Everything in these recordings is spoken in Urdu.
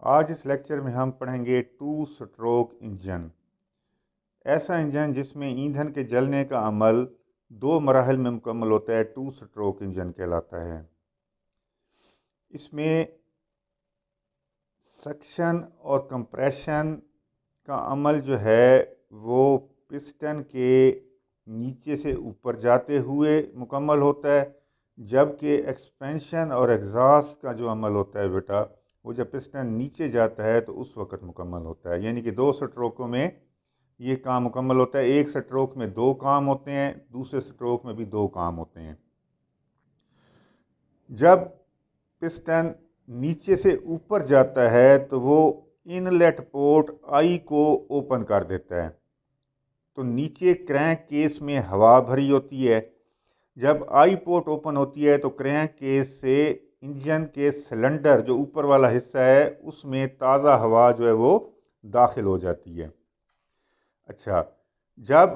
آج اس لیکچر میں ہم پڑھیں گے ٹو سٹروک انجن، ایسا انجن جس میں ایندھن کے جلنے کا عمل دو مراحل میں مکمل ہوتا ہے، ٹو سٹروک انجن کہلاتا ہے۔ اس میں سکشن اور کمپریشن کا عمل جو ہے وہ پسٹن کے نیچے سے اوپر جاتے ہوئے مکمل ہوتا ہے، جبکہ ایکسپینشن اور ایگزاسٹ کا جو عمل ہوتا ہے بیٹا وہ جب پسٹن نیچے جاتا ہے تو اس وقت مکمل ہوتا ہے۔ یعنی کہ دو سٹروکوں میں یہ کام مکمل ہوتا ہے، ایک سٹروک میں دو کام ہوتے ہیں، دوسرے سٹروک میں بھی دو کام ہوتے ہیں۔ جب پسٹن نیچے سے اوپر جاتا ہے تو وہ انلیٹ پورٹ آئی کو اوپن کر دیتا ہے، تو نیچے کرینک کیس میں ہوا بھری ہوتی ہے۔ جب آئی پورٹ اوپن ہوتی ہے تو کرینک کیس سے انجن کے سلنڈر جو اوپر والا حصہ ہے اس میں تازہ ہوا جو ہے وہ داخل ہو جاتی ہے۔ اچھا، جب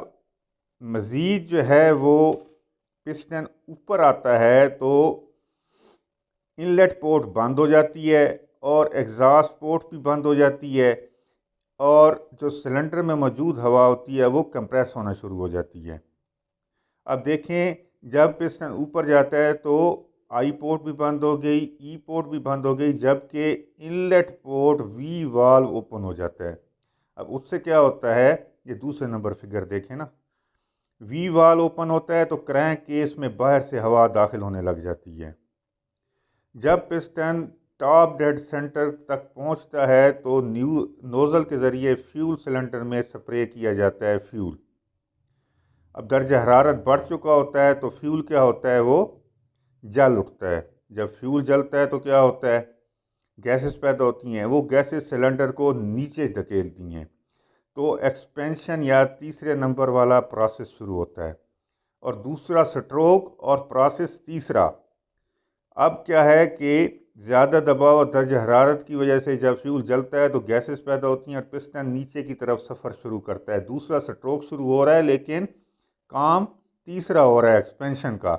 مزید جو ہے وہ پسٹن اوپر آتا ہے تو انلیٹ پورٹ بند ہو جاتی ہے اور ایگزاسٹ پورٹ بھی بند ہو جاتی ہے، اور جو سلنڈر میں موجود ہوا ہوتی ہے وہ کمپریس ہونا شروع ہو جاتی ہے۔ اب دیکھیں، جب پسٹن اوپر جاتا ہے تو آئی پورٹ بھی بند ہو گئی، ای پورٹ بھی بند ہو گئی، جبکہ انلیٹ پورٹ وی والو اوپن ہو جاتا ہے۔ اب اس سے کیا ہوتا ہے، یہ دوسرے نمبر فگر دیکھیں نا، وی والو اوپن ہوتا ہے تو کرینک کیس میں باہر سے ہوا داخل ہونے لگ جاتی ہے۔ جب پسٹن ٹاپ ڈیڈ سینٹر تک پہنچتا ہے تو نوزل کے ذریعے فیول سلنڈر میں سپرے کیا جاتا ہے فیول۔ اب درجہ حرارت بڑھ چکا ہوتا ہے تو فیول کیا ہوتا ہے، وہ جل اٹھتا ہے۔ جب فیول جلتا ہے تو کیا ہوتا ہے، گیسز پیدا ہوتی ہیں، وہ گیسز سلنڈر کو نیچے دھکیلتی ہیں، تو ایکسپینشن یا تیسرے نمبر والا پروسیس شروع ہوتا ہے، اور دوسرا سٹروک اور پروسیس تیسرا۔ اب کیا ہے کہ زیادہ دباؤ اور درجہ حرارت کی وجہ سے جب فیول جلتا ہے تو گیسز پیدا ہوتی ہیں اور پسٹن نیچے کی طرف سفر شروع کرتا ہے۔ دوسرا سٹروک شروع ہو رہا ہے لیکن کام تیسرا ہو رہا ہے ایکسپینشن کا،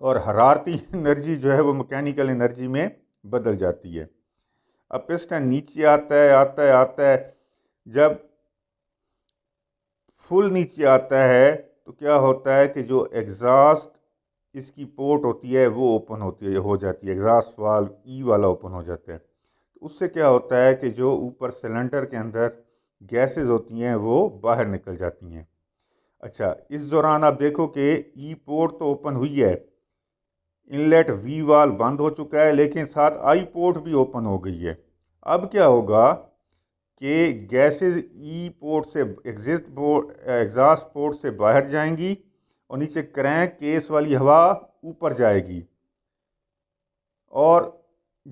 اور حرارتی انرجی جو ہے وہ مکینیکل انرجی میں بدل جاتی ہے۔ اب پسٹن نیچے آتا ہے، جب فل نیچے آتا ہے تو کیا ہوتا ہے کہ جو ایگزاسٹ اس کی پورٹ ہوتی ہے وہ اوپن ہو جاتی ہے، ایگزاسٹ والو ای والا اوپن ہو جاتا ہے۔ تو اس سے کیا ہوتا ہے کہ جو اوپر سلنڈر کے اندر گیسز ہوتی ہیں وہ باہر نکل جاتی ہیں۔ اچھا، اس دوران آپ دیکھو کہ ای پورٹ تو اوپن ہوئی ہے، انلیٹ وی وال بند ہو چکا ہے، لیکن ساتھ آئی پورٹ بھی اوپن ہو گئی ہے۔ اب کیا ہوگا کہ گیسز ای پورٹ سے ایگزاسٹ پورٹ سے باہر جائیں گی اور نیچے کرینک کیس والی ہوا اوپر جائے گی، اور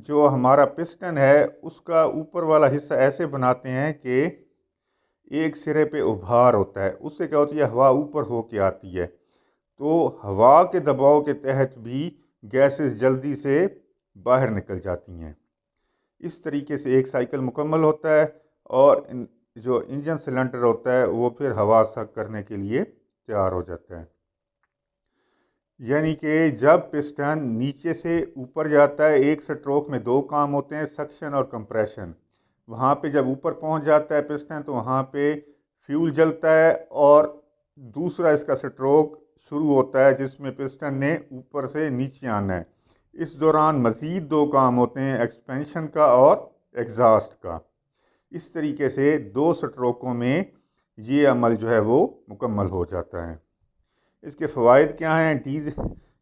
جو ہمارا پسٹن ہے اس کا اوپر والا حصہ ایسے بناتے ہیں کہ ایک سرے پہ ابھار ہوتا ہے، اس سے کیا ہوتی ہے، ہوا اوپر ہو کے آتی ہے، تو ہوا کے دباؤ کے تحت بھی گیسز جلدی سے باہر نکل جاتی ہیں۔ اس طریقے سے ایک سائیکل مکمل ہوتا ہے اور جو انجن سلنڈر ہوتا ہے وہ پھر ہوا سک کرنے کے لیے تیار ہو جاتا ہے۔ یعنی کہ جب پسٹن نیچے سے اوپر جاتا ہے، ایک سٹروک میں دو کام ہوتے ہیں، سکشن اور کمپریشن۔ وہاں پہ جب اوپر پہنچ جاتا ہے پسٹن تو وہاں پہ فیول جلتا ہے اور دوسرا اس کا سٹروک شروع ہوتا ہے جس میں پسٹن نے اوپر سے نیچے آنا ہے۔ اس دوران مزید دو کام ہوتے ہیں، ایکسپینشن کا اور ایگزاسٹ کا۔ اس طریقے سے دو سٹروکوں میں یہ عمل جو ہے وہ مکمل ہو جاتا ہے۔ اس کے فوائد کیا ہیں؟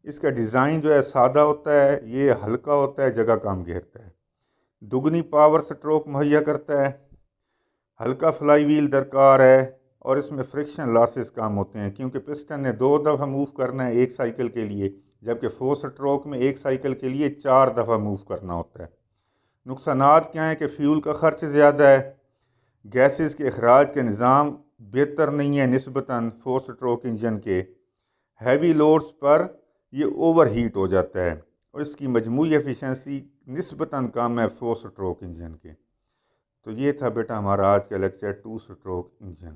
اس کا ڈیزائن جو ہے سادہ ہوتا ہے، یہ ہلکا ہوتا ہے، جگہ کم گھیرتا ہے، دگنی پاور سٹروک مہیا کرتا ہے، ہلکا فلائی ویل درکار ہے، اور اس میں فرکشن لاسز کم ہوتے ہیں کیونکہ پسٹن نے دو دفعہ موو کرنا ہے ایک سائیکل کے لیے، جبکہ فور سٹروک میں ایک سائیکل کے لیے 4 دفعہ موو کرنا ہوتا ہے۔ نقصانات کیا ہیں کہ فیول کا خرچ زیادہ ہے، گیسز کے اخراج کے نظام بہتر نہیں ہے نسبتاً فور سٹروک انجن کے، ہیوی لوڈز پر یہ اوور ہیٹ ہو جاتا ہے، اور اس کی مجموعی ایفیشنسی نسبتاً کم ہے فور سٹروک انجن کے۔ تو یہ تھا بیٹا ہمارا آج کا لیکچر ٹو سٹروک انجن۔